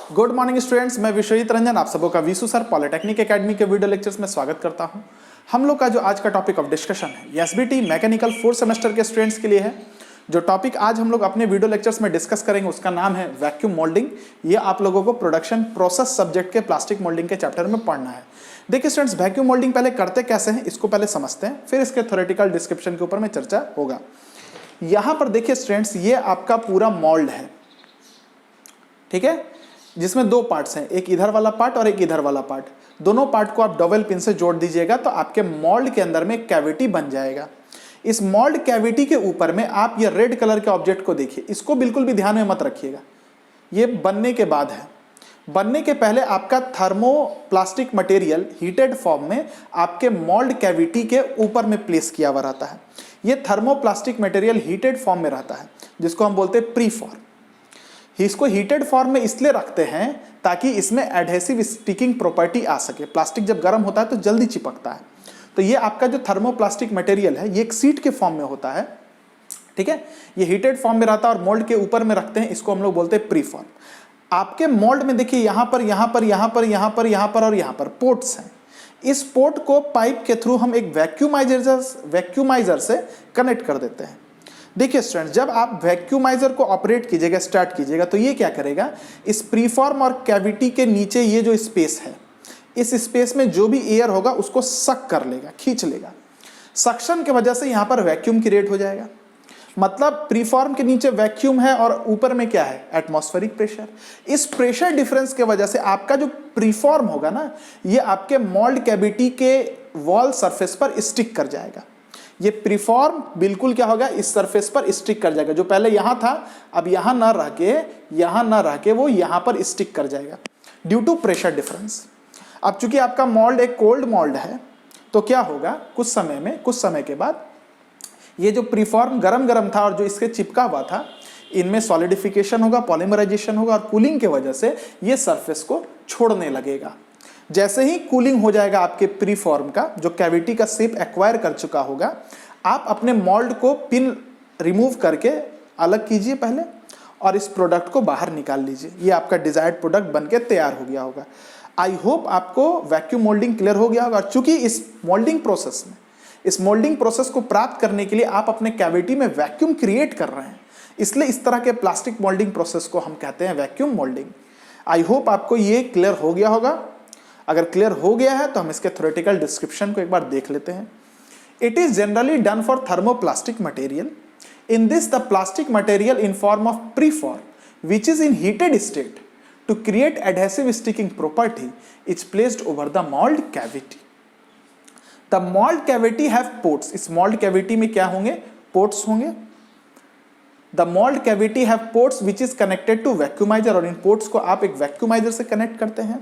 Good morning students, मैं विश्वजीत रंजन आप सबों का विशु सर पॉलिटेक्निक एकेडमी के वीडियो लेक्चर्स में स्वागत करता हूं। हम लोग का जो आज का टॉपिक ऑफ डिस्कशन है एसबीटी मैकेनिकल 4th सेमेस्टर के स्टूडेंट्स के लिए है। जो टॉपिक आज हम लोग अपने वीडियो लेक्चर्स में डिस्कस करेंगे उसका नाम है वैक्यूम मोल्डिंग। ये आप लोगों को प्रोडक्शन प्रोसेस सब्जेक्ट के प्लास्टिक मोल्डिंग के चैप्टर में पढ़ना है। देखिए स्टूडेंट्स, वैक्यूम मोल्डिंग पहले करते कैसे हैं इसको पहले समझते हैं, फिर इसके थ्योरेटिकल डिस्क्रिप्शन के ऊपर में चर्चा होगा। यहाँ पर देखिए स्टूडेंट्स, ये आपका पूरा मोल्ड है, ठीक है, जिसमें दो पार्ट्स हैं, एक इधर वाला पार्ट और एक इधर वाला पार्ट। दोनों पार्ट को आप डबल पिन से जोड़ दीजिएगा तो आपके मोल्ड के अंदर में कैविटी बन जाएगा। इस मोल्ड कैविटी के ऊपर में आप ये रेड कलर के ऑब्जेक्ट को देखिए, इसको बिल्कुल भी ध्यान में मत रखिएगा, ये बनने के बाद है। बनने के पहले आपका थर्मोप्लास्टिक मटेरियल हीटेड फॉर्म में आपके मोल्ड कैविटी के ऊपर में प्लेस किया हुआ रहता है। ये थर्मोप्लास्टिक मटेरियल हीटेड फॉर्म में रहता है, जिसको हम बोलते हैं प्री फॉर्म। इसको हीटेड फॉर्म में इसलिए रखते हैं ताकि इसमें एडहेसिव स्टिकिंग प्रॉपर्टी आ सके। प्लास्टिक जब गर्म होता है तो जल्दी चिपकता है। तो ये आपका जो थर्मोप्लास्टिक मटेरियल है ये एक सीट के फॉर्म में होता है, ठीक है। ये हीटेड फॉर्म में रहता है और मोल्ड के ऊपर में रखते हैं, इसको हम लोग बोलते हैं प्री फॉर्म। आपके मोल्ड में देखिए यहाँ पर यहाँ पर यहाँ पर यहाँ पर यहाँ पर और यहाँ पर पोर्ट्स हैं। इस पोर्ट को पाइप के थ्रू हम एक वैक्यूमाइजर से कनेक्ट कर देते हैं। देखिए स्टूडेंट्स, जब आप वैक्यूमाइजर को ऑपरेट कीजिएगा, स्टार्ट कीजिएगा, तो ये क्या करेगा, इस प्रीफॉर्म और कैविटी के नीचे ये जो स्पेस है, इस स्पेस में जो भी एयर होगा उसको सक कर लेगा, खींच लेगा। सक्शन की वजह से यहाँ पर वैक्यूम क्रिएट हो जाएगा। मतलब प्रीफॉर्म के नीचे वैक्यूम है और ऊपर में क्या है, एटमॉस्फेरिक प्रेशर। इस प्रेशर डिफरेंस के वजह से आपका जो प्रीफॉर्म होगा ना, ये आपके मोल्ड कैविटी के वॉल सरफेस पर स्टिक कर जाएगा। ये प्रीफॉर्म बिल्कुल क्या होगा, इस सरफेस पर स्टिक कर जाएगा। जो पहले यहां था अब यहां ना रह के वो यहां पर स्टिक कर जाएगा ड्यू टू प्रेशर डिफरेंस। अब चूंकि आपका मोल्ड एक कोल्ड मोल्ड है तो क्या होगा, कुछ समय के बाद ये जो प्रीफॉर्म गरम था और जो इसके चिपका हुआ था, इनमें सॉलिडिफिकेशन होगा, पॉलीमराइजेशन होगा और कूलिंग की वजह से ये सरफेस को छोड़ने लगेगा। जैसे ही कूलिंग हो जाएगा आपके प्रीफॉर्म का, जो कैविटी का शेप एक्वायर कर चुका होगा, आप अपने मोल्ड को पिन रिमूव करके अलग कीजिए पहले और इस प्रोडक्ट को बाहर निकाल लीजिए। ये आपका डिजायर्ड प्रोडक्ट बनके तैयार हो गया होगा। आई होप आपको वैक्यूम मोल्डिंग क्लियर हो गया होगा। चूंकि इस मोल्डिंग प्रोसेस को प्राप्त करने के लिए आप अपने कैविटी में वैक्यूम क्रिएट कर रहे हैं, इसलिए इस तरह के प्लास्टिक मोल्डिंग प्रोसेस को हम कहते हैं वैक्यूम मोल्डिंग। आई होप आपको ये क्लियर हो गया होगा। अगर क्लियर हो गया है तो हम इसके थ्योरेटिकल डिस्क्रिप्शन को एक बार देख लेते हैं। It is generally done for thermoplastic material. In this the plastic material in form of preform which is in heated state to create adhesive sticking property is placed over the mould cavity. The mould cavity have ports. इस mould cavity में क्या होंगे, ports होंगे। The mould cavity have ports which is connected to vacuumiser, और इन ports को आप एक वैक्यूमाइजर से कनेक्ट करते हैं।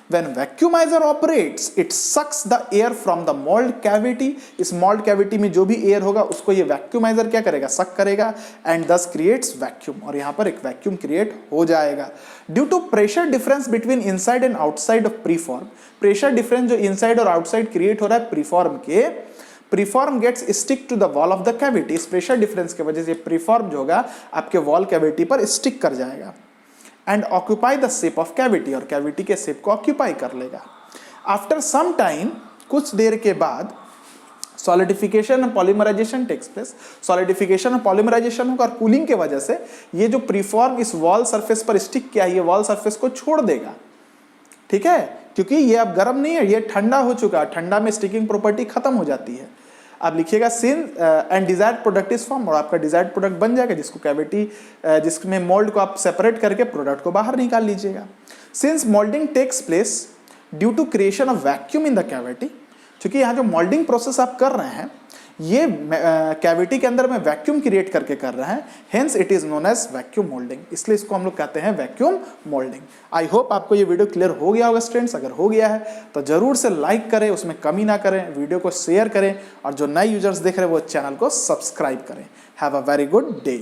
When vacuumizer operates, it sucks the air from the mold cavity. इस mold cavity में जो भी एयर होगा उसको ये वैक्यूमाइजर क्या करेगा, सक करेगा and thus creates vacuum। और यहाँ पर एक वैक्यूम क्रिएट हो जाएगा। Due to pressure difference between inside and outside of preform, pressure difference जो इनसाइड और आउटसाइड क्रिएट हो रहा है प्रीफॉर्म के, preform gets stick to the wall of the cavity. इस प्रेशर डिफरेंस की वजह से प्रीफॉर्म जो होगा आपके वॉल कैविटी पर स्टिक कर जाएगा and occupy the shape of cavity, और कैविटी के शेप को ऑक्यूपाई कर लेगा। आफ्टर सम टाइम, कुछ देर के बाद, सॉलिडिफिकेशन और पॉलीमराइजेशन टेक्स प्लेस। सॉलिडिफिकेशन और पॉलीमराइजेशन होगा और कूलिंग के वजह से ये जो प्रीफॉर्म इस वॉल सरफेस पर स्टिक किया है, ये वॉल सरफेस को छोड़ देगा, ठीक है, क्योंकि ये अब गर्म नहीं है, ये ठंडा हो चुका है। ठंडा में स्टिकिंग प्रॉपर्टी खत्म हो जाती है। आप लिखिएगा since and desired product is form, और आपका डिजायर्ड प्रोडक्ट बन जाएगा, जिसको कैविटी जिसमें मोल्ड को आप सेपरेट करके प्रोडक्ट को बाहर निकाल लीजिएगा। Since moulding takes place due to creation of vacuum in the cavity, क्योंकि यहाँ जो मोल्डिंग प्रोसेस आप कर रहे हैं ये कैविटी के अंदर में वैक्यूम क्रिएट करके कर रहे हैं, hence it is known as vacuum moulding. इसलिए इसको हम लोग कहते हैं वैक्यूम मोल्डिंग। आई होप आपको ये वीडियो क्लियर हो गया होगा स्टूडेंट्स। अगर हो गया है तो जरूर से लाइक करें, उसमें कमी ना करें, वीडियो को शेयर करें, और जो नए यूजर्स देख रहे हैं वो चैनल को सब्सक्राइब करें। Have a very good day.